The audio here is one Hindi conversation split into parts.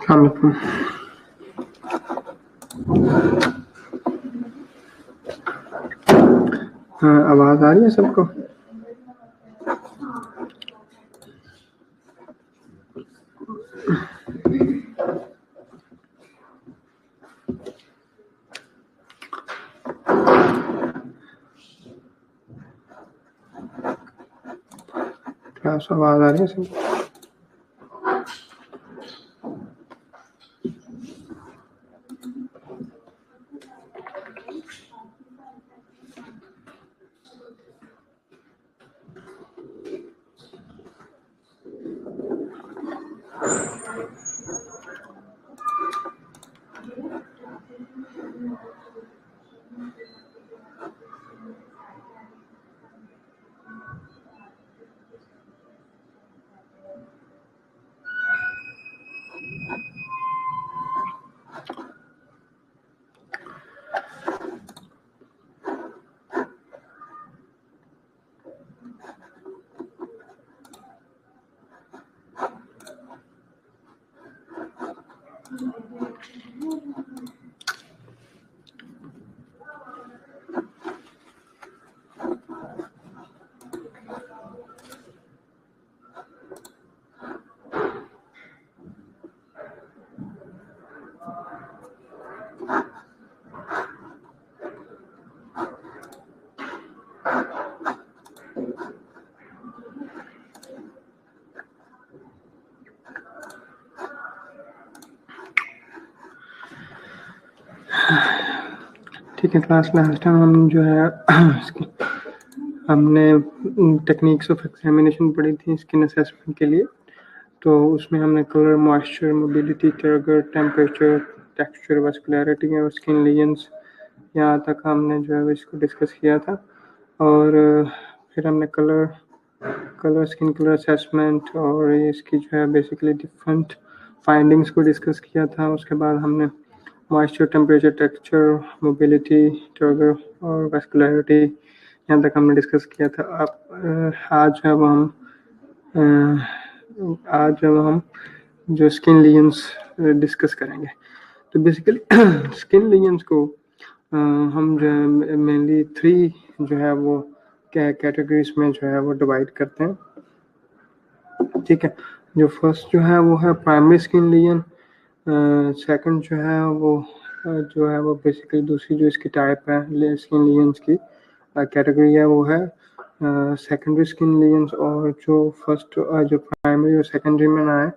अस्सलामुअलैकुम। हाँ, आवाज आ रही है सबको? क्लास आवाज आ रही है सबको? ठीक है, क्लास लास्ट टाइम हम जो है हमने टेक्निक्स ऑफ एग्जामिनेशन पढ़ी थी स्किन असेसमेंट के लिए। तो उसमें हमने colour, moisture, mobility, trigger, temperature, texture, vascularity और स्किन लीजन्स, यहाँ तक हमने जो है इसको डिस्कस किया था। और फिर हमने कलर स्किन कलर असेसमेंट और इसकी जो है बेसिकली डिफरेंट फाइंडिंग्स को डिस्कस किया था। उसके बाद हमने moisture, temperature, texture, mobility, trigger और वैस्कुलरिटी यहाँ तक हमने डिस्कस किया था। अब आज जब हम जो स्किन लीजन्स डिस्कस करेंगे, तो बेसिकली स्किन लीजन्स को हम जो है मेनली 3 जो है वो कैटेगरीज में जो है वो डिवाइड करते हैं। ठीक है, जो फर्स्ट जो है वो है प्राइमरी स्किन लीजन। सेकंड जो है वो बेसिकली दूसरी जो इसकी टाइप है स्किन लीजन्स की कैटेगरी है वो है सेकेंडरी स्किन लीजन्स। और जो फर्स्ट जो प्राइमरी और सेकेंडरी में ना है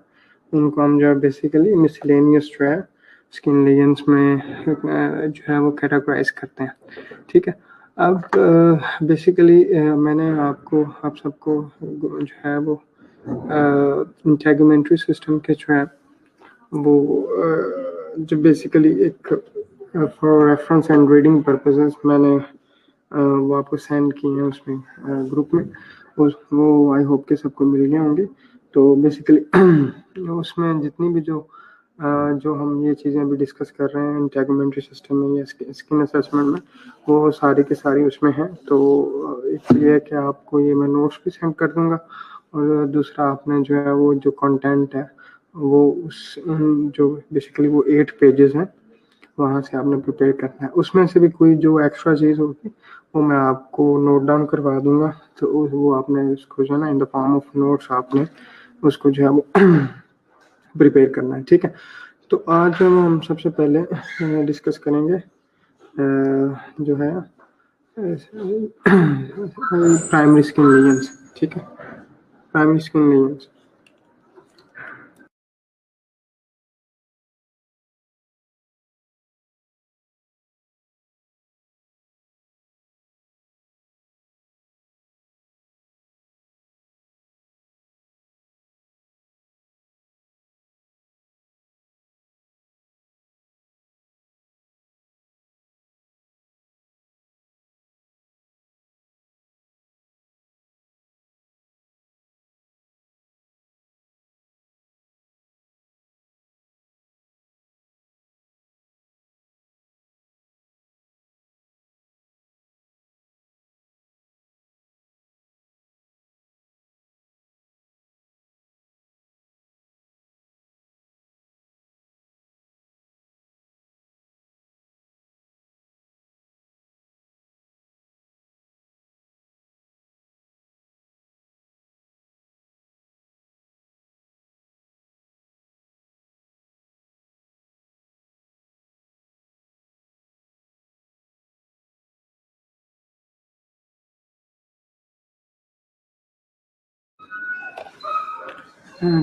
उनको हम जो है बेसिकली मिसलेनियस जो है स्किन लीजन्स में जो है वो कैटेगराइज करते हैं। ठीक है, अब बेसिकली मैंने आप सबको जो है वो इंटेगुमेंट्री सिस्टम के जो है वो जो बेसिकली एक for reference and reading purposes मैंने वो आपको सेंड किए हैं उसमें ग्रुप में, वो आई होप के सबको मिल गए होंगे। तो बेसिकली उसमें जितनी भी जो हम ये चीज़ें अभी डिस्कस कर रहे हैं इंटेगुमेंट्री सिस्टम में या स्किन असेसमेंट में, वो सारी की सारी उसमें हैं। तो एक ये है कि आपको ये मैं नोट्स भी सेंड कर दूंगा, और दूसरा आपने जो है वो जो कंटेंट है वो जो बेसिकली वो 8 पेजेस हैं, वहाँ से आपने प्रिपेयर करना है। उसमें से भी कोई जो एक्स्ट्रा चीज़ होगी वो मैं आपको नोट डाउन करवा दूंगा। तो वो आपने उसको जो है ना in the form of notes आपने उसको जो है वो प्रिपेयर करना है। ठीक है, तो आज हम सबसे पहले डिस्कस करेंगे जो है प्राइमरी स्किन लीजन्स। ठीक है, प्राइमरी स्किन लीजन्स।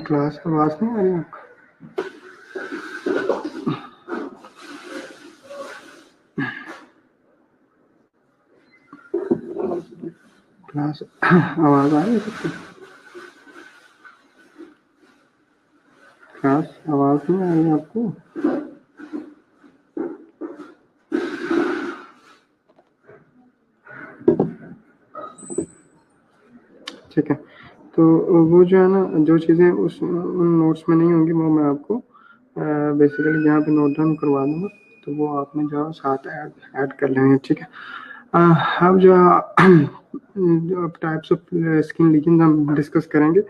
क्लास आवाज नहीं आ रही आपको? क्लास आवाज आ रही है सबको? क्लास आवाज नहीं आ रही है आपको? ठीक है, तो वो जो है ना, जो चीज़ें उन नोट्स में नहीं होंगी वो मैं आपको बेसिकली यहाँ पे नोट डाउन करवा दूंगा, तो वो आपने जो है साथ ऐड कर लेंगे। ठीक है, अब जो टाइप्स ऑफ स्किन लीजन हम डिस्कस करेंगे।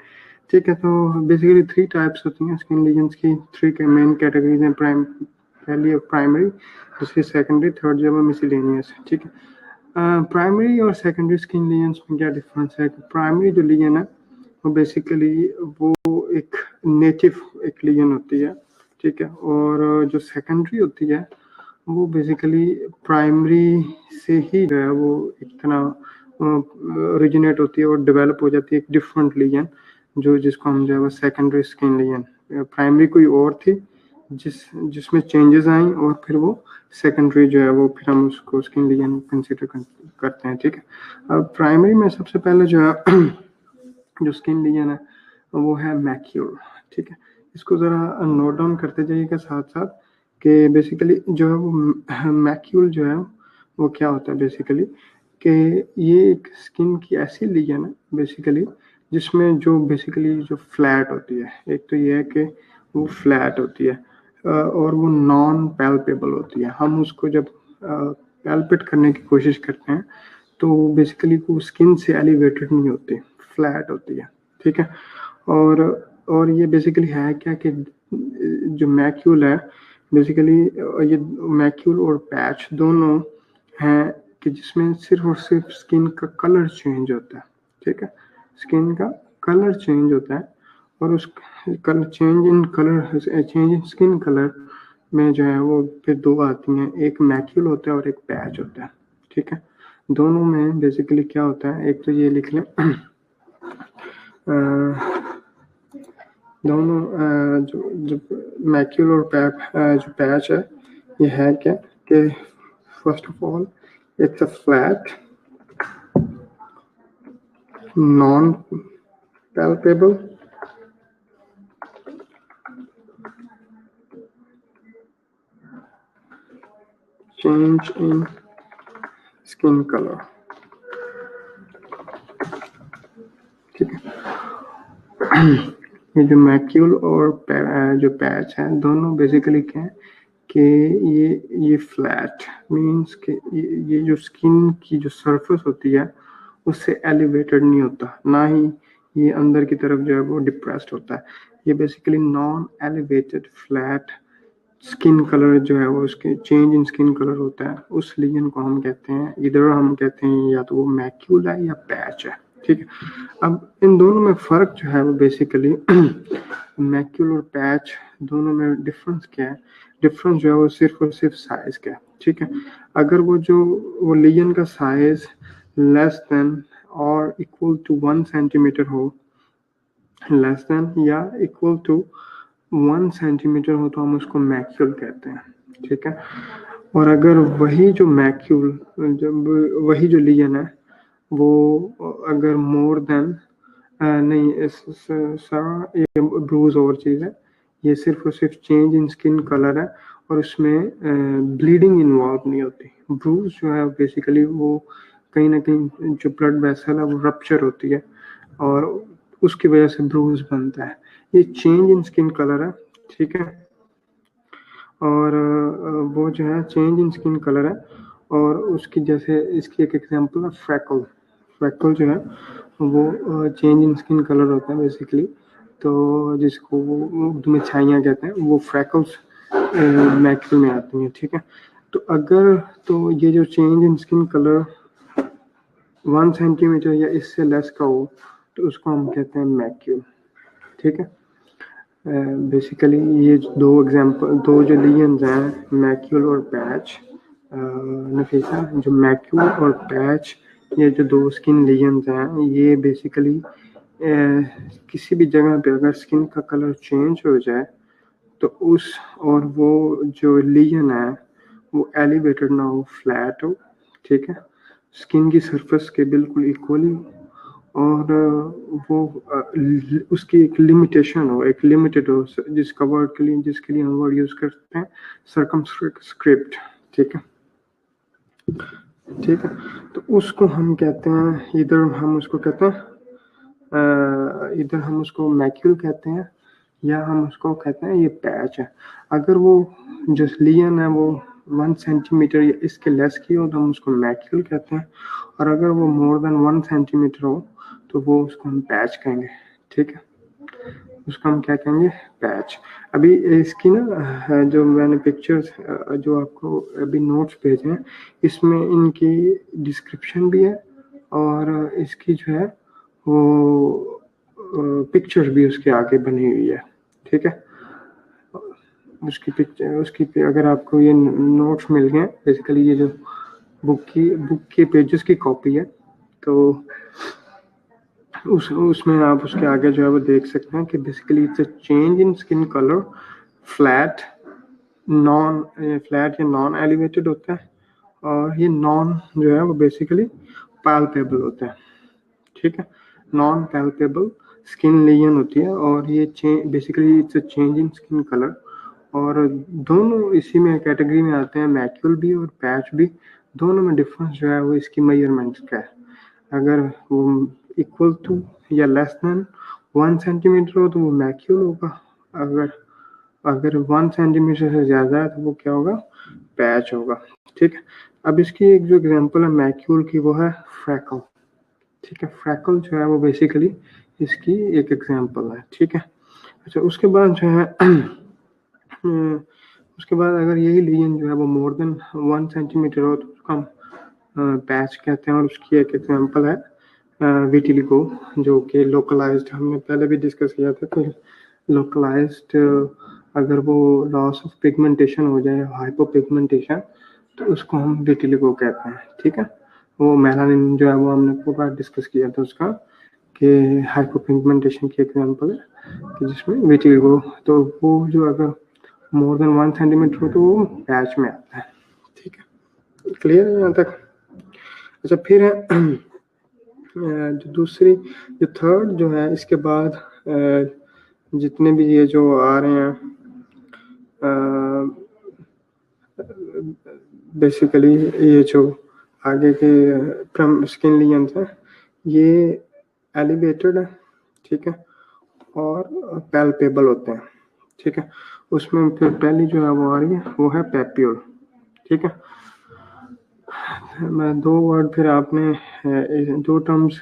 ठीक है, तो बेसिकली 3 टाइप्स होती हैं स्किन लीजन्स की। 3 मेन कैटेगरीज हैं। पहली प्राइमरी, दूसरी सेकेंडरी, थर्ड जो है मिसलेनियस। ठीक है, प्राइमरी और सेकेंडरी स्किन लीजन्स में क्या डिफरेंस है? प्राइमरी जो लीजन है वो बेसिकली वो एक नेटिव एक लीजन होती है। ठीक है, और जो सेकेंडरी होती है वो बेसिकली प्राइमरी से ही जो है वो एक तरह ओरिजिनेट होती है और डेवलप हो जाती है एक डिफरेंट लीजन, जिसको हम जो है वो सेकेंडरी स्किन लीजन। प्राइमरी कोई और थी जिसमें चेंजेस आई और फिर वो सेकेंडरी जो है वो फिर हम उसको स्किन लीजन कंसिडर करते हैं। ठीक है, अब प्राइमरी में सबसे पहले जो है जो स्किन लीजन है वो है मैक्यूल। ठीक है, इसको ज़रा नोट डाउन करते जाइएगा साथ साथ कि बेसिकली जो है वो मैक्यूल जो है वो क्या होता है बेसिकली, कि ये एक स्किन की ऐसी लीजन है बेसिकली जिसमें जो बेसिकली जो फ्लैट होती है। एक तो ये है कि वो फ्लैट होती है और वो नॉन पैल्पेबल होती है। हम उसको जब पैल्पेट करने की कोशिश करते हैं तो बेसिकली वो स्किन से एलिवेटेड नहीं होती, फ्लैट होती है। ठीक है, और ये बेसिकली है क्या कि जो मैक्यूल है बेसिकली ये मैक्यूल और पैच दोनों हैं कि जिसमें सिर्फ और सिर्फ स्किन का कलर चेंज होता है। ठीक है, स्किन का कलर चेंज होता है और उस colour change in skin colour में जो है वो फिर 2 आती हैं, एक मैक्यूल होता है और एक पैच होता है। ठीक है, दोनों में बेसिकली क्या होता है, एक तो ये लिख लें दोनों जो मैक्यूल और जो पैच है ये है क्या कि first of all it's a flat non palpable change in skin color। ठीक है, ये जो मैक्यूल और जो पैच है दोनों बेसिकली क्या है कि ये फ्लैट मीन्स कि ये जो स्किन की जो सरफेस होती है उससे एलिवेटेड नहीं होता, ना ही ये अंदर की तरफ जो है वो डिप्रेस्ड होता है। ये basically non elevated flat skin colour जो है वो उसके चेंज इन स्किन कलर होता है, उस लीजन को हम कहते हैं, इधर हम कहते हैं या तो वो मैक्यूल है या पैच है। ठीक है, अब इन दोनों में फ़र्क जो है वो बेसिकली मैक्यूल और पैच दोनों में डिफरेंस क्या है? डिफरेंस जो है वो सिर्फ और सिर्फ साइज का है। ठीक है, अगर वो लीजन का साइज लेस देन और इक्वल टू 1 सेंटीमीटर हो लेस देन या इक्वल टू 1 सेंटीमीटर हो तो हम उसको मैक्यूल कहते हैं, ठीक है। और अगर वही जो मैक्यूल, जब वही जो लीजन है वो अगर मोर देन नहीं, ये ब्रूज और चीज़ है, ये सिर्फ और सिर्फ चेंज इन स्किन कलर है और उसमें ब्लीडिंग इन्वॉल्व नहीं होती। ब्रूज जो है बेसिकली वो कहीं ना कहीं जो ब्लड वेसल है वो रप्चर होती है और उसकी वजह से ब्रूज बनता है। ये चेंज इन स्किन कलर है, ठीक है। और वो जो है चेंज इन स्किन कलर है और उसकी जैसे इसकी एक एग्जांपल है फ्रैकल। फ्रैकल जो है वो चेंज इन स्किन कलर होता है बेसिकली, तो जिसको उर्दू में छाइयाँ कहते हैं, वो फ्रैकल्स मैक्यूल में आती हैं, ठीक है। तो अगर तो ये जो change in skin colour 1 centimetre या इससे लेस का हो तो उसको हम कहते हैं मैक्यूल, ठीक है। बेसिकली ये दो जो लीजन्स हैं मैक्यूल और पैच, नफीसा, जो मैक्यूल और पैच, ये जो दो स्किन लीजन्स हैं ये बेसिकली किसी भी जगह पे अगर स्किन का कलर चेंज हो जाए तो उस और वो जो लीजन है वो एलिवेटेड ना हो, फ्लैट हो, ठीक है, स्किन की सरफेस के बिल्कुल इक्वली, और वो उसकी एक लिमिटेशन हो, एक लिमिटेड हो, जिसका वर्ड के लिए जिसके लिए हम वर्ड यूज करते हैं सर्कमस्क्रिप्ट, ठीक है, ठीक है। तो उसको हम कहते हैं, इधर हम उसको कहते हैं इधर हम उसको मैक्यूल कहते हैं या हम उसको कहते हैं ये पैच है। अगर वो जो लीजन है वो 1 सेंटीमीटर या इसके लेस की हो तो हम उसको मैक्यूल कहते हैं, और अगर वो मोर देन 1 सेंटीमीटर हो तो वो उसको हम पैच कहेंगे, ठीक है, उसको हम क्या कहेंगे, पैच। अभी इसकी ना जो मैंने पिक्चर्स जो आपको अभी नोट्स भेजे हैं इसमें इनकी डिस्क्रिप्शन भी है और इसकी जो है वो पिक्चर भी उसके आगे बनी हुई है, ठीक है। उसकी पिक्चर उसकी अगर आपको ये नोट्स मिल गए, बेसिकली ये जो बुक के पेजेस की कॉपी है, तो उसमें आप उसके आगे जो है वो देख सकते हैं कि basically it's a change in skin colour, flat या नॉन एलिवेटेड होता है, और ये नॉन जो है वो बेसिकली पैल्पेबल होता है, ठीक है। नॉन पैल्पेबल स्किन लीजन होती है और ये basically it's a change in skin colour, और दोनों इसी में कैटेगरी में आते हैं, मैक्यूल भी और पैच भी। दोनों में डिफरेंस जो है वो इसकी मेजरमेंट्स का है। अगर वो इक्वल टू या लेस देन 1 सेंटीमीटर हो तो वो मैक्यूल होगा, अगर अगर 1 सेंटीमीटर से ज़्यादा है तो वो क्या होगा, पैच होगा, ठीक है। अब इसकी एक जो एग्जांपल है मैक्यूल की वो है फ्रैकल, ठीक है। फ्रैकल जो है वो बेसिकली इसकी एक एग्जांपल है, ठीक है। अच्छा, उसके बाद जो है उसके बाद अगर यही लीजन जो है वो मोर देन 1 सेंटीमीटर हो तो उसको हम पैच कहते हैं, और उसकी एक एग्जांपल है विटिलिगो, जो कि लोकलाइज्ड, हमने पहले भी डिस्कस किया था कि लोकलाइज्ड अगर वो लॉस ऑफ पिगमेंटेशन हो जाए, हाइपोपिगमेंटेशन, तो उसको हम विटिलिगो कहते हैं, ठीक है। वो मेलानिन जो है वो हमने पूरा डिस्कस किया था उसका, कि हाइपोपिगमेंटेशन की एग्जांपल है कि जिसमें विटिलिगो, तो वो जो अगर मोर देन 1 सेंटीमीटर हो तो वो पैच में आता है, ठीक है। क्लियर है यहाँ तक? अच्छा, फिर है जो दूसरी, जो थर्ड जो है इसके बाद जितने भी ये जो आ रहे हैं बेसिकली ये जो आगे के स्किन लीजन्स हैं ये एलिवेटेड है, ठीक है, और पैल्पेबल होते हैं, ठीक है। उसमें फिर पहली जो है वो आ रही है वो है पैप्यूल, ठीक है। मैं दो वर्ड फिर आपने दो टर्म्स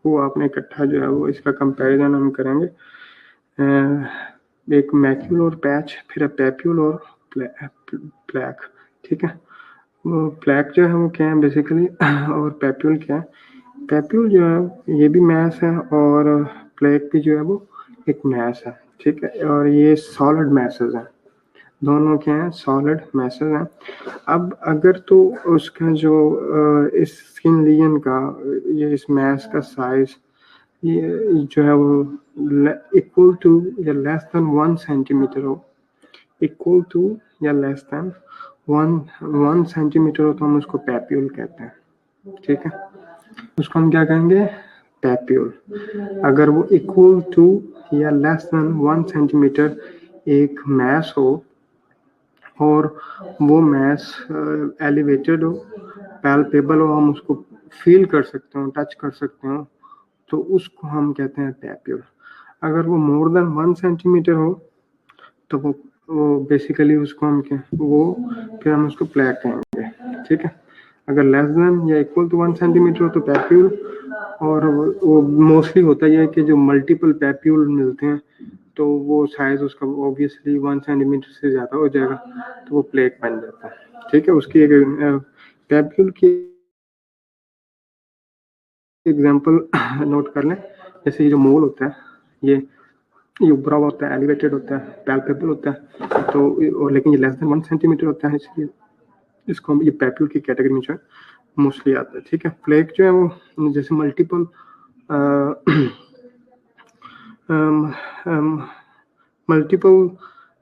को आपने इकट्ठा जो है वो इसका कंपैरिजन हम करेंगे, एक मैक्यूल और पैच, फिर पैप्यूल और प्लैक, ठीक है। वो प्लैक जो है वो क्या है बेसिकली और पैप्यूल क्या है, पैप्यूल जो है ये भी मैस है और प्लैक भी जो है वो एक मैस है, ठीक है, और ये सॉलिड मैसेज हैं, दोनों क्या हैं, सॉलिड मैसेज हैं। अब अगर तो उसका जो इस स्किन लीजन का ये इस मैस का साइज ये जो है वो इक्वल टू या लेस देन 1 सेंटीमीटर हो, इक्वल टू या लेस देन 1 सेंटीमीटर हो तो हम उसको पैप्यूल कहते हैं, ठीक है। उसको हम क्या कहेंगे, पैप्यूल। अगर वो इक्वल टू या लेस देन 1 सेंटीमीटर एक मैस हो और वो मैस एलिवेटेड हो, पैल्पेबल हो, हम उसको फील कर सकते हो, टच कर सकते हो, तो उसको हम कहते हैं पैप्यूल। अगर वो मोर देन 1 सेंटीमीटर हो तो वो बेसिकली उसको हम फिर हम उसको प्लेग कहेंगे, ठीक है। अगर लेस देन या इक्वल टू 1 सेंटीमीटर हो तो पैप्यूल, और वो मोस्टली होता है कि जो मल्टीपल पैप्यूल मिलते हैं तो वो साइज उसका ऑब्वियसली 1 सेंटीमीटर से ज़्यादा हो जाएगा तो वो प्लेग बन जाता है, ठीक है। उसकी एक पैप्यूल की एग्जांपल नोट कर लें, जैसे ये जो मोल होता है ये उभरा हुआ होता है, एलिवेटेड होता है, पैल्पेबल होता है, तो लेकिन ये लेस देन 1 सेंटीमीटर होता है, इसलिए इसको हम ये पैप्यूल की कैटेगरी में जो है मोस्टली आता है, ठीक है। प्लेग जो है वो जैसे मल्टीपल मल्टीपल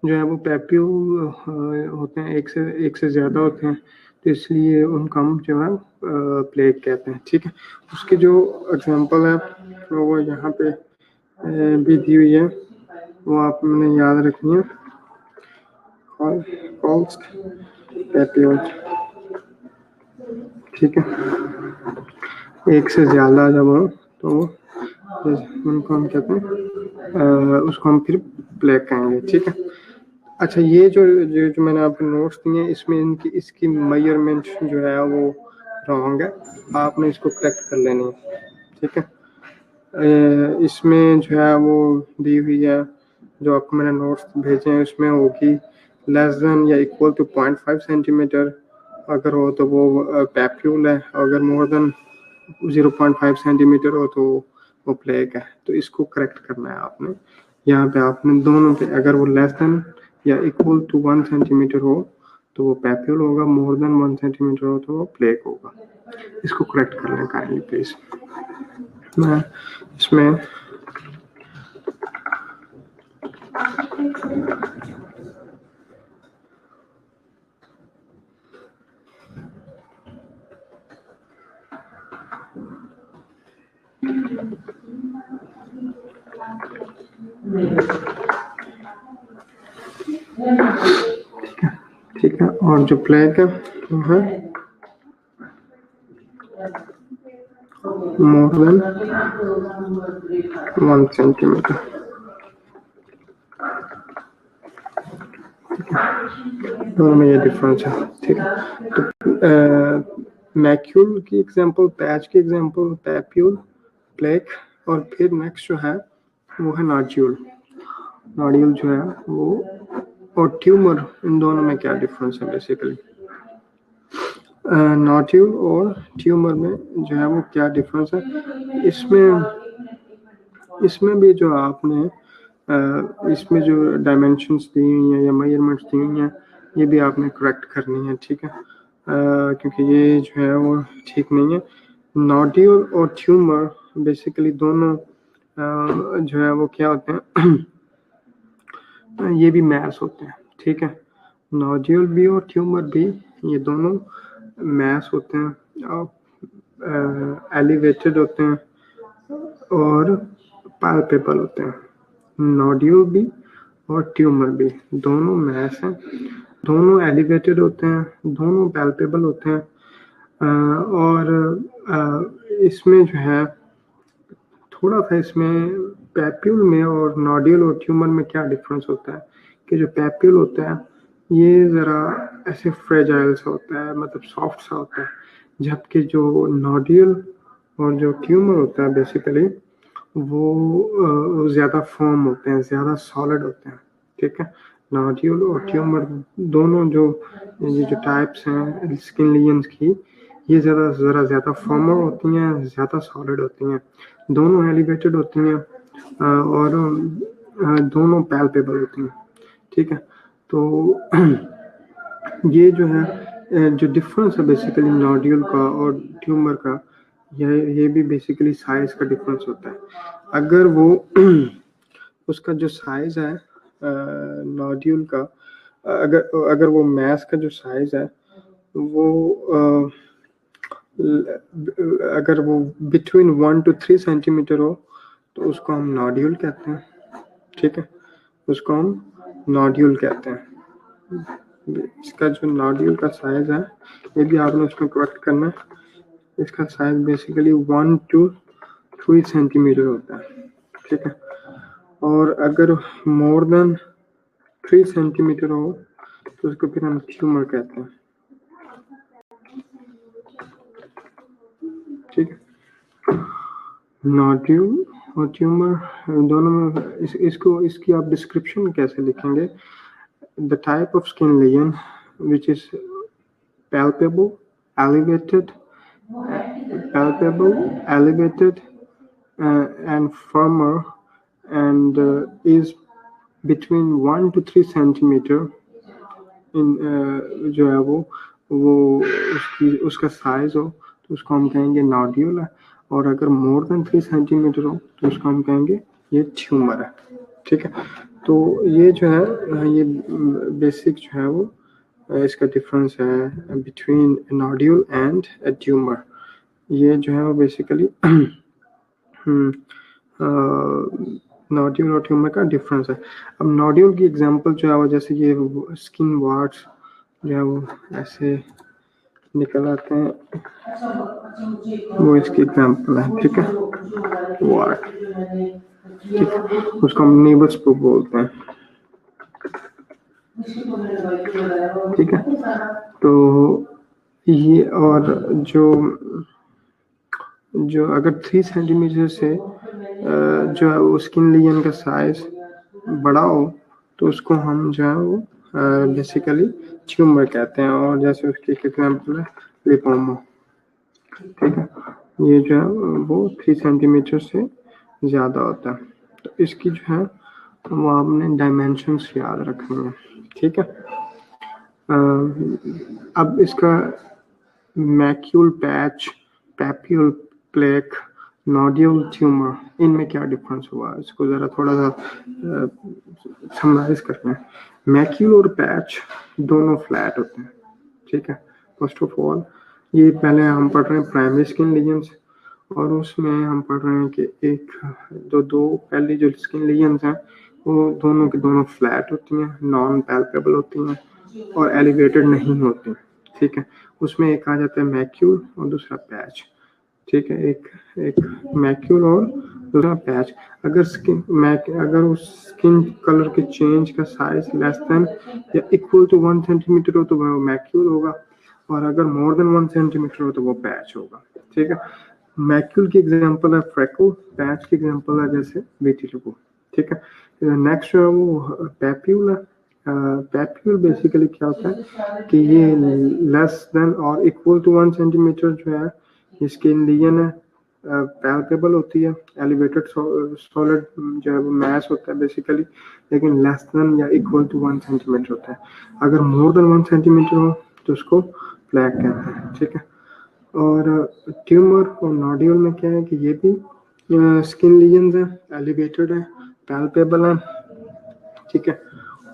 जो है वो पैप्यूल होते हैं, एक से ज़्यादा होते हैं, तो इसलिए उनको हम जो है प्लेग कहते हैं, ठीक है। उसके जो एग्जांपल है वो यहाँ पे भी दी हुई है, वो आपने याद रखनी है, कॉल्स पैप्यूल, ठीक है। एक से ज़्यादा जब हो तो उनको हम कहते हैं, उसको हम फिर प्लेग कहेंगे, ठीक है। अच्छा, ये जो मैंने आपको नोट्स दिए हैं इसमें इसकी मेजरमेंट जो है वो रॉन्ग है, आपने इसको करेक्ट कर लेनी है, ठीक है। इसमें जो है वो दी हुई है, जो आपको मैंने नोट्स भेजे हैं उसमें होगी लेस देन या इक्वल टू 0.5 सेंटीमीटर, अगर हो तो वो पैप्यूल है, अगर मोर देन 0.5 सेंटीमीटर हो तो वो प्लेग है। तो इसको करेक्ट करना है आपने, यहाँ पे आपने दोनों पे, अगर वो लेस देन या इक्वल टू 1 सेंटीमीटर हो तो वो पैप्यूल होगा, मोर देन 1 सेंटीमीटर हो तो वो प्लेग होगा। इसको करेक्ट कर लें काइंडली प्लीज। मैं इसमें ठीक है, और जो प्लेग है वो है मोर देन 1 सेंटीमीटर, दोनों में ये डिफरेंस है, ठीक है। तो मैक्यूल की एग्जांपल, पैच की एग्जांपल, पैप्यूल, प्लेग, और फिर नेक्स्ट जो है वो है नोड्यूल। नोड्यूल जो है वो और ट्यूमर, इन दोनों में क्या डिफरेंस है बेसिकली। नोड्यूल और ट्यूमर में जो है वो क्या डिफरेंस है, इसमें भी जो आपने इसमें जो डायमेंशंस दी हुई हैं या मेजरमेंट्स दी हुई हैं ये भी आपने करेक्ट करनी है, ठीक है। क्योंकि ये जो है वो ठीक नहीं है। नोड्यूल और ट्यूमर बेसिकली दोनों जो है वो क्या होते हैं ये भी मैस होते हैं, ठीक है। नोड्यूल भी और ट्यूमर भी ये दोनों मैस होते हैं और एलिवेटेड होते हैं और पाल्पेबल होते हैं। नोड्यूल भी और ट्यूमर भी दोनों मैस हैं, दोनों एलिवेटेड होते हैं, दोनों पैल्पेबल होते हैं। और इसमें जो है थोड़ा सा इसमें पैप्यूल में और नोड्यूल और ट्यूमर में क्या डिफरेंस होता है कि जो पैप्यूल होता है ये ज़रा ऐसे फ्रेजाइल सा होता है, मतलब सॉफ्ट सा होता है, जबकि जो नोड्यूल और जो ट्यूमर होता है बेसिकली वो ज़्यादा फर्म होते हैं, ज़्यादा सॉलिड होते हैं, ठीक है। नोड्यूल और ट्यूमर दोनों ये जो टाइप्स हैं स्किन लीजन्स की, ये ज़रा ज़्यादा फर्मर होती हैं, ज़्यादा सॉलिड होती हैं, दोनों एलिवेटेड होती हैं और दोनों पैल्पेबल होती हैं, ठीक है। तो ये जो है जो डिफरेंस है बेसिकली नोड्यूल का और ट्यूमर का, ये भी बेसिकली साइज का डिफरेंस होता है। अगर वो उसका जो साइज है नोड्यूल का, अगर वो मैस का जो साइज है वो अगर वो बिटवीन 1 to 3 सेंटीमीटर हो तो उसको हम नोड्यूल कहते हैं। ठीक है, उसको हम नोड्यूल कहते हैं। इसका जो नोड्यूल का साइज है ये भी आपने उसको करेक्ट करना है। इसका साइज बेसिकली 1 to 3 सेंटीमीटर होता है। ठीक है, और अगर मोर देन 3 सेंटीमीटर हो तो उसको फिर हम ट्यूमर कहते हैं। ठीक है, नोड्यूल और ट्यूमर दोनों में इसकी आप डिस्क्रिप्शन कैसे लिखेंगे? The type of skin lesion which is palpable, elevated, and firmer, and is between 1 to 3 centimeter in जो है वो उसका साइज हो तो उसको हम कहेंगे नोड्यूल है, और अगर मोर देन 3 सेंटीमीटर हो तो उसको हम कहेंगे ये ट्यूमर है। ठीक है, तो ये जो है ये बेसिक जो है वो इसका डिफरेंस है between nodule and a tumour. ये जो है वो बेसिकली नोड्यूल और ट्यूमर का डिफरेंस है। अब नोड्यूल की एग्जांपल जो है वो जैसे ये स्किन वार्ड्स जो है वो ऐसे निकल आते हैं, वो इसकी एग्जांपल है। ठीक है, वार्ड, ठीक है, उसको हम नीबल स्पूप बोलते हैं। ठीक है, तो ये और जो अगर 3 सेंटीमीटर से जो है वो स्किन लीजन का साइज बड़ा हो तो उसको हम जो है वो बेसिकली ट्यूमर कहते हैं, और जैसे उसकी एक एग्जांपल है लिपोमा। ठीक है, ये जो है वो 3 सेंटीमीटर से ज़्यादा होता है। तो इसकी जो है वो आपने डायमेंशंस याद रखनी है। ठीक है, अब इसका macule patch, papule plaque, nodule tumour, इनमें क्या डिफरेंस हुआ इसको ज़रा थोड़ा सा समराइज करते हैं। मैक्यूल और पैच दोनों फ्लैट होते हैं। ठीक है, फर्स्ट ऑफ ऑल ये पहले हम पढ़ रहे हैं प्राइमरी स्किन लीजन्स, और उसमें हम पढ़ रहे हैं कि एक दो पहली जो स्किन लीजन्स हैं वो दोनों की दोनों फ्लैट होती हैं, नॉन पैल्पेबल होती हैं और एलिवेटेड नहीं होती। ठीक है, उसमें एक आ जाता है मैक्यूल और दूसरा पैच। ठीक है, एक मैक्यूल और दूसरा पैच। अगर उस स्किन कलर के चेंज का साइज लेस देन या इक्वल टू 1 सेंटीमीटर हो तो वो मैक्यूल होगा, और अगर मोर देन 1 सेंटीमीटर हो तो वो पैच होगा। ठीक है, मैक्यूल की एग्जांपल है फ्रेकल, पैच की एग्जांपल है जैसे विटिलिगो। ठीक है, नेक्स्ट जो है वो पैप्यूल है। पैप्यूल बेसिकली क्या होता है कि ये लेस देन और इक्वल टू 1 सेंटीमीटर जो है ये स्किन लीजन है, पैल्पेबल होती है, एलिवेटेड सॉलिड जो है वो मैस होता है बेसिकली, लेकिन लेस देन या इक्वल टू 1 सेंटीमीटर होता है। अगर मोर देन 1 सेंटीमीटर हो तो उसको प्लेक कहते हैं। ठीक है, और ट्यूमर और नोड्यूल में क्या है कि ये भी स्किन लीजन्स हैं, एलिवेटेड है, पैल्पेबल है। ठीक है,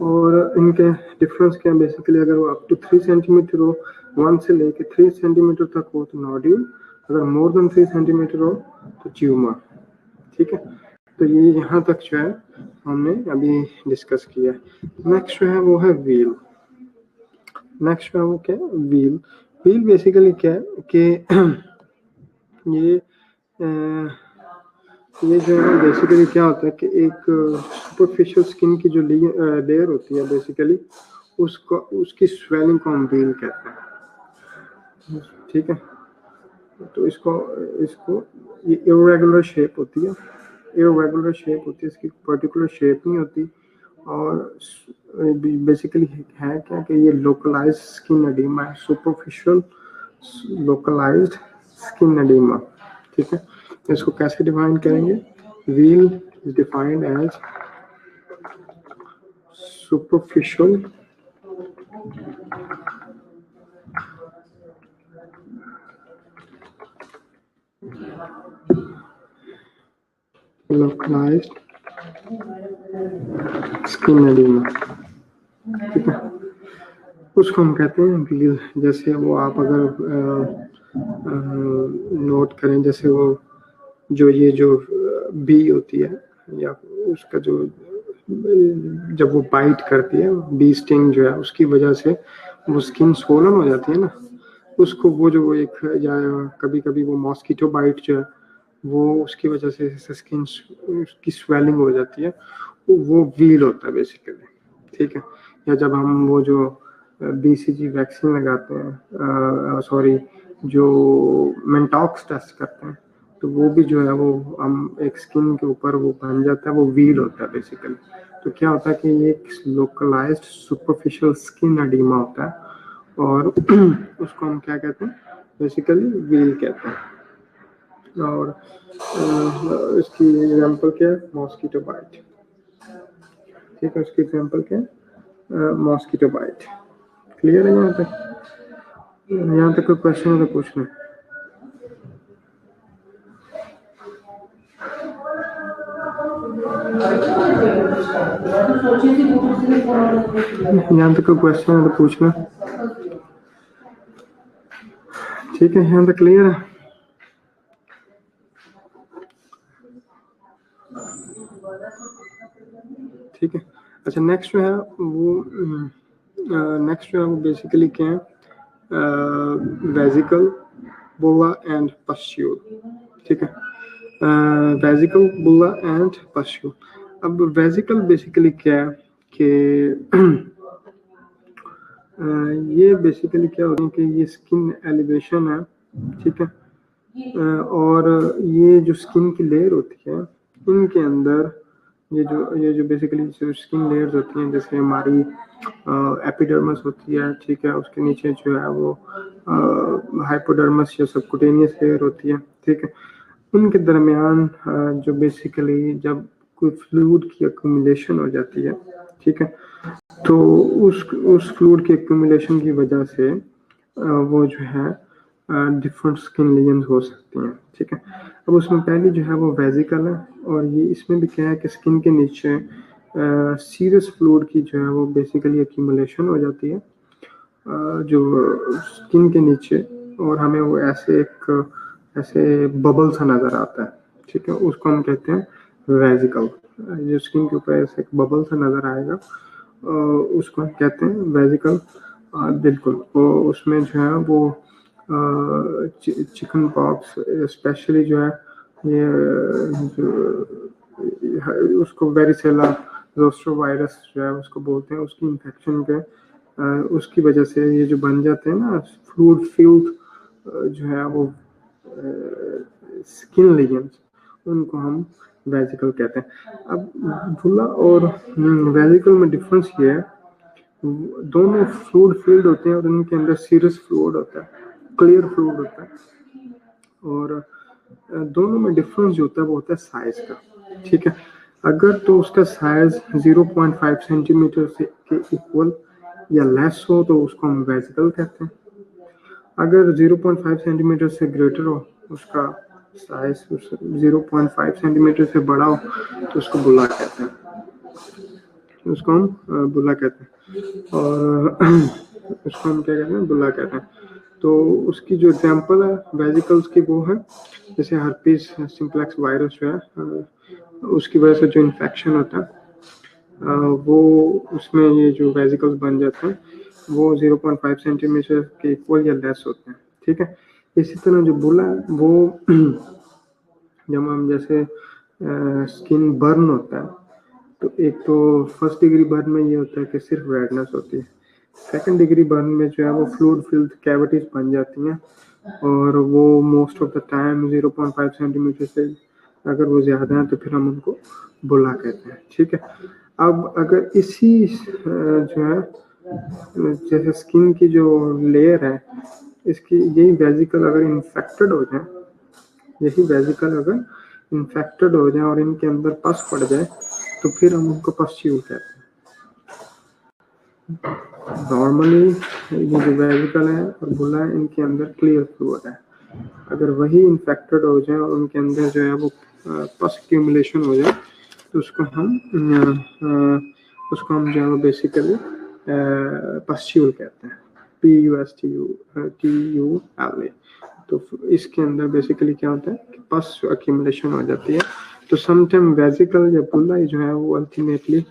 और इनके डिफरेंस क्या है बेसिकली, अगर वो अप टू 3 सेंटीमीटर हो, 1 से लेके 3 सेंटीमीटर तक हो तो नोड्यूल, अगर मोर देन 3 सेंटीमीटर हो तो ट्यूमर। ठीक है, तो ये यहाँ तक जो है हमने अभी डिस्कस किया। नेक्स्ट जो है वो है व्हील। नेक्स्ट जो है वो क्या है, व्हील। व्हील बेसिकली क्या है कि ये जो है बेसिकली क्या होता है कि एक सुपरफिशियल स्किन की जो लेयर होती है बेसिकली उसकी स्वेलिंग को हम व्हील कहते हैं। ठीक है, तो इसको ये इरेगुलर शेप होती है, इसकी पर्टिकुलर शेप नहीं होती, और बेसिकली है क्या कि ये लोकलाइज्ड स्किन एडिमा है, सुपरफिशियल लोकलाइज्ड स्किन एडिमा। ठीक है, इसको कैसे डिफाइन करेंगे? Wheal is defined as superficial localised skin oedema, ठीक है, उसको हम कहते हैं व्हील। जैसे वो आप अगर नोट करें, जैसे वो ये जो बी होती है या उसका जो जब वो बाइट करती है, बी स्टिंग जो है उसकी वजह से वो स्किन स्वोलन हो जाती है ना, उसको वो एक, या कभी कभी वो मॉस्किटो बाइट जो है वो उसकी वजह से स्किन की स्वेलिंग हो जाती है, वो व्हील होता है बेसिकली, ठीक है। या जब हम वो जो BCG वैक्सीन लगाते हैं, सॉरी जो मेंटॉक्स टेस्ट करते हैं, तो वो भी जो है वो हम एक स्किन के ऊपर वो बन जाता है, वो व्हील होता है बेसिकली। तो क्या होता है कि ये एक लोकलाइज्ड सुपरफिशियल स्किन एडिमा होता है और उसको हम क्या कहते हैं, बेसिकली व्हील कहते हैं। और इसकी एग्जांपल क्या है, मॉस्किटो बाइट, ठीक है, उसकी एग्जांपल क्या है, मॉस्किटो बाइट। क्लियर है यहाँ तक? यहाँ तक कोई क्वेश्चन है तो पूछ लें। यहाँ तक कोई क्वेश्चन है तो पूछना, ठीक है, यहाँ तक क्लियर है? ठीक है, अच्छा नेक्स्ट जो है वो बेसिकली क्या है, वेजिकल, बुला एंड पस्ट्यूल, ठीक है, वेजिकल, बुला एंड पस्ट्यूल। अब वेजिकल बेसिकली क्या है कि ये बेसिकली क्या होता है कि ये स्किन एलिवेशन है, ठीक है, और ये जो स्किन की लेयर होती है इनके अंदर ये जो बेसिकली जो स्किन लेयर्स होती हैं, जैसे हमारी एपिडर्मस होती है, ठीक है, उसके नीचे जो है वो हाइपोडर्मस या सबकुटेनियस लेयर होती है, ठीक है, उनके दरमियान जो बेसिकली जब कोई फ्लूइड की एक्यूमुलेशन हो जाती है, ठीक है, तो उस फ्लूइड की एक्यूमुलेशन की वजह से वो जो है डिफरेंट स्किन लीजन्स हो सकती हैं, ठीक है। अब उसमें पहली जो है वो वेजिकल है, और ये इसमें भी क्या है कि स्किन के नीचे सीरियस फ्लूइड की जो है वो बेसिकली एक्यूमुलेशन हो जाती है जो स्किन के नीचे, और हमें वो ऐसे बबल सा नजर आता है, ठीक है, उसको हम कहते हैं वेजिकल। जो स्किन के ऊपर ऐसे एक बबल सा नजर आएगा उसको हम कहते हैं वेजिकल। बिल्कुल, वो उसमें जो है वो चिकन पॉक्स स्पेशली जो है ये उसको वेरिसेला जोस्टर वायरस जो है उसको बोलते हैं, उसकी इन्फेक्शन के उसकी वजह से ये जो बन जाते हैं ना फ्लूइड फिल्ड जो है वो स्किन लीजन्स, उनको हम वेजिकल कहते हैं। अब बुला और वेजिकल में डिफरेंस ये है, दोनों फ्लूइड फील्ड होते हैं और उनके अंदर सीरियस फ्लूइड होता है, क्लियर फ्लूइड होता है, और दोनों में डिफरेंस जो होता है वो होता है साइज का, ठीक है। अगर तो उसका साइज 0.5 सेंटीमीटर से के इक्वल या लेस हो तो उसको हम वेजिकल कहते हैं। अगर 0.5 सेंटीमीटर से ग्रेटर हो, उसका साइज 0.5 सेंटीमीटर से बड़ा हो तो उसको बुला कहते हैं, उसको हम बुला कहते हैं, और उसको हम क्या कहते हैं, बुला कहते हैं। तो उसकी जो एग्जांपल है वेजिकल्स की वो है जैसे हर्पीस सिंप्लेक्स वायरस जो है उसकी वजह से जो इन्फेक्शन होता है वो उसमें ये जो वेजिकल्स बन जाते हैं वो 0.5 सेंटीमीटर के इक्वल या लेस होते हैं, ठीक है। इसी तरह जो बुला है वो जब हम जैसे स्किन बर्न होता है, तो एक तो फर्स्ट डिग्री बर्न में ये होता है कि सिर्फ रेडनेस होती है, सेकंड डिग्री बर्न में जो है वो फ्लूइड फिल्ड कैविटीज बन जाती हैं, और वो most of the time 0.5 centimetre से अगर वो ज़्यादा है तो फिर हम उनको बुला कहते हैं, ठीक है। अब अगर इसी जो है जैसे स्किन की जो लेयर है इसकी यही वेजिकल अगर इन्फेक्टेड हो जाए, यही वेजिकल अगर इन्फेक्टेड हो जाए और इनके अंदर पस पड़ जाए तो फिर हम उनको पस्ट्यूल कहते हैं। नॉर्मली ये जो वेजिकल है और बुला है इनके अंदर क्लियर फ्लूइड है, अगर वही इन्फेक्टेड हो जाए, उनके अंदर जो है वो पस एक्यूमुलेशन हो जाए, तो उसको हम जो है वो बेसिकली पस्ट्यूल कहते हैं, PUSTUL। तो इसके अंदर बेसिकली क्या होता है कि पस एक्यूमुलेशन हो जाती है। तो समटाइम वेसिकल या बुल्लाई जो है वो अल्टीमेटली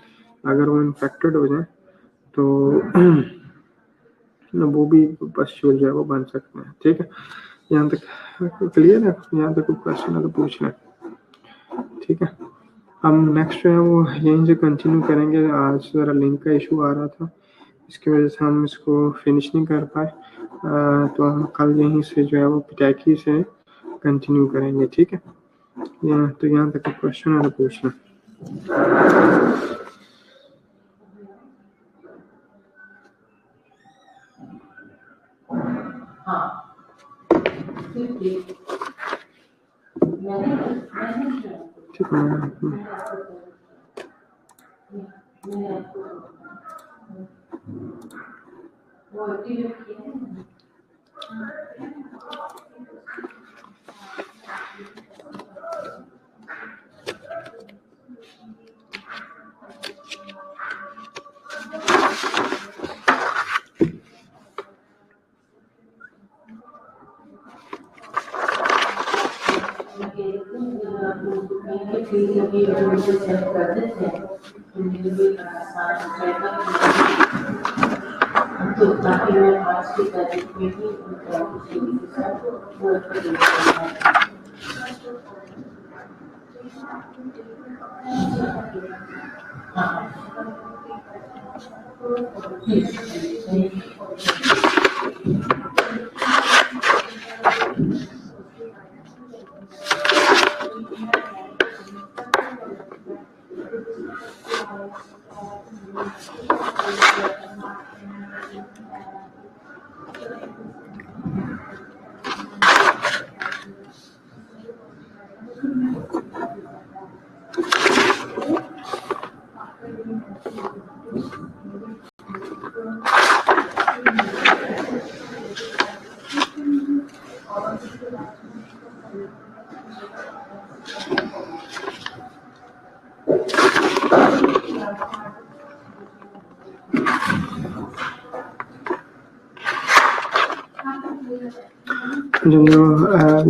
अगर वो इन्फेक्टेड हो जाए तो वो भी पस्ट्यूल जो है वो बन सकते हैं। ठीक है, यहाँ तक क्लियर है? यहाँ तक कोई क्वेश्चन है तो पूछ लें। ठीक है, हम नेक्स्ट जो है वो यहीं से कंटिन्यू करेंगे। आज ज़रा लिंक का इशू आ रहा था, इसकी वजह से हम इसको फिनिश नहीं कर पाए, तो हम कल यहीं से जो है वो पिटैकी से कंटिन्यू करेंगे। ठीक है, तो यहाँ तक क्वेश्चन है तो पूछ लें। ठीक है,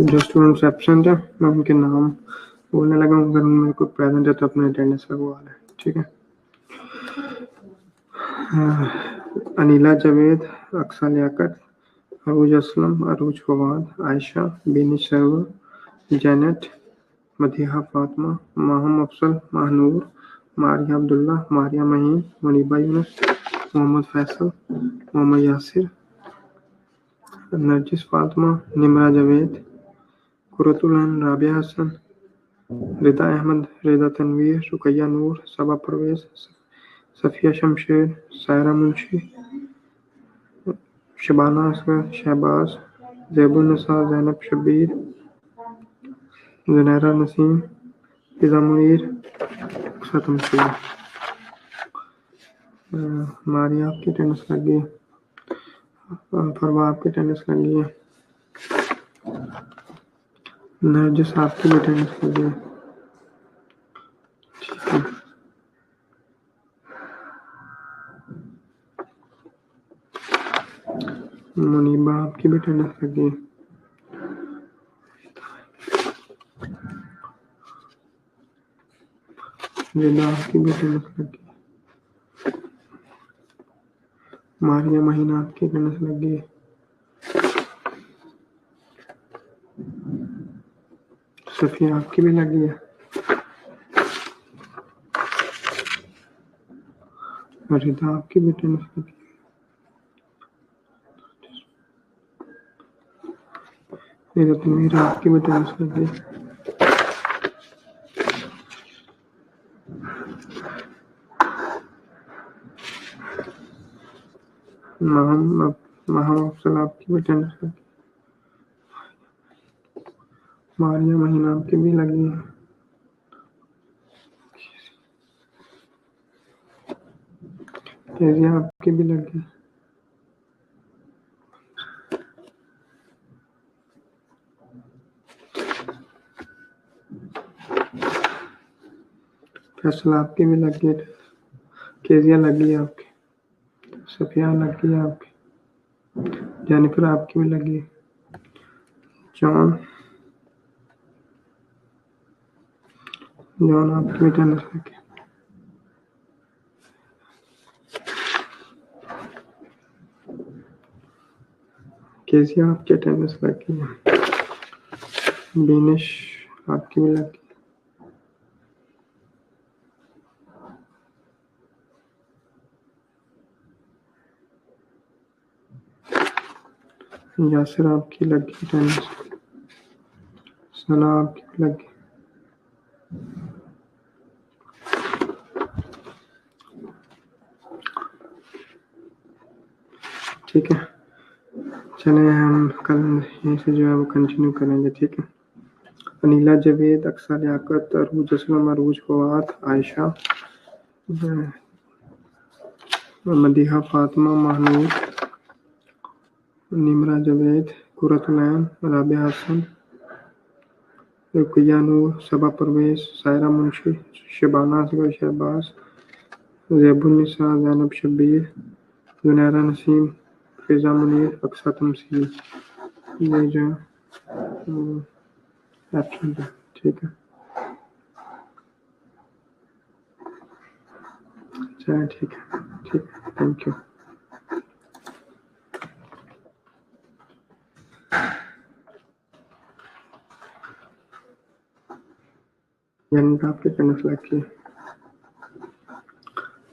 जो स्टूडेंट्स एब्सेंट है मैं उनके नाम बोलने लगा हूँ। अगर उनमें कोई प्रेजेंट है तो अपने अटेंडेंस लगवा लें। ठीक है, अनीला जावेद, अक्सा लियाकत, अरूज असलम, अरूज फवाद, आयशा, बेनी सरवर, जैनेट, मदीहा फातिमा, माहम अफसल, महानूर, मारिया अब्दुल्ला, मारिया महीन, मुनीबा यूनुस, मोहम्मद फैसल, मोहम्मद यासिर, नरजिस फातिमा, निमरा जावेद, कुरतुल राबिया हसन, रिदा अहमद, रिदा तनवीर, रुकैया नूर, सबा परवेज, सफिया शमशेर, सायरा मुंशी, शबाना असगर, शहबाज, ज़ैबुन्निसा, ज़ैनब शब्बीर, ज़ुनैरा नसीम, फिज़ा मुनीर, ख़त्म किया। मारिया आपकी अटेंडेंस लग गई, फरवा आपकी अटेंडेंस लग गई है, नरजिस आपकी भी अटेंडेंस लग गई है। ठीक है, मुनीबा आपकी भी अटेंडेंस लग गई है। रिदा आपकी भी अटेंडेंस लग गई। मारिया महीना आपकी अटेंडेंस लग गई है। सफिया आपकी भी लग गई है। रिदा आपकी भी अटेंडेंस लग गई। रिदा तनवीर आपकी भी अटेंडेंस लग गई। महम अफसल आपकी भी अटेंडेंस लग गई। मारिया महीना आपकी भी लगी है। तेजिया आपकी भी लगी। फैसल आपकी भी लग गई, केजिया लग गई आपकी, सफिया लग गई आपकी, जेनिफर आपकी भी लगी, जॉन आपकी भी टेनिस लगी, केजिया आपकी टेनिस लगी है, बीनिश आपकी भी लगी, यासिर आपकी लगी टेनिस, सना आपकी भी लगी, ठीक है। चले हम कल यहीं से जो है वो कंटिन्यू करेंगे, ठीक है। अनीला जवेद, अक्सर लियाकत, अरूज असलम, अरूज फवाद, आयशा, मदीहा फातिमा, महनूर, निमरा जवेद, कुरतुलैन, राबिया हसन, रुकिया नूर, सबा परवेज, सायरा मुंशी, शबाना असगर शहबाज, ज़ैबुन्निसा, ज़ैनब शब्बीर, जुनैरा नसीम, फिजा मुनीर, अक्सा तमसील, ये जो एब्सेंट है, ठीक है। चलिए ठीक है, ठीक है, थैंक यू। यानी आपके टेनिस लगी,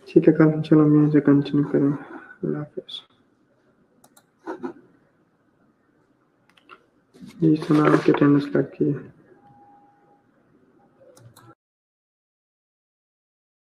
ठीक है। कल चलो हम यहीं से कंटिन्यू करेंगे। अल्लाह हाफिज़। जी सना आपके टेनिस लगी है।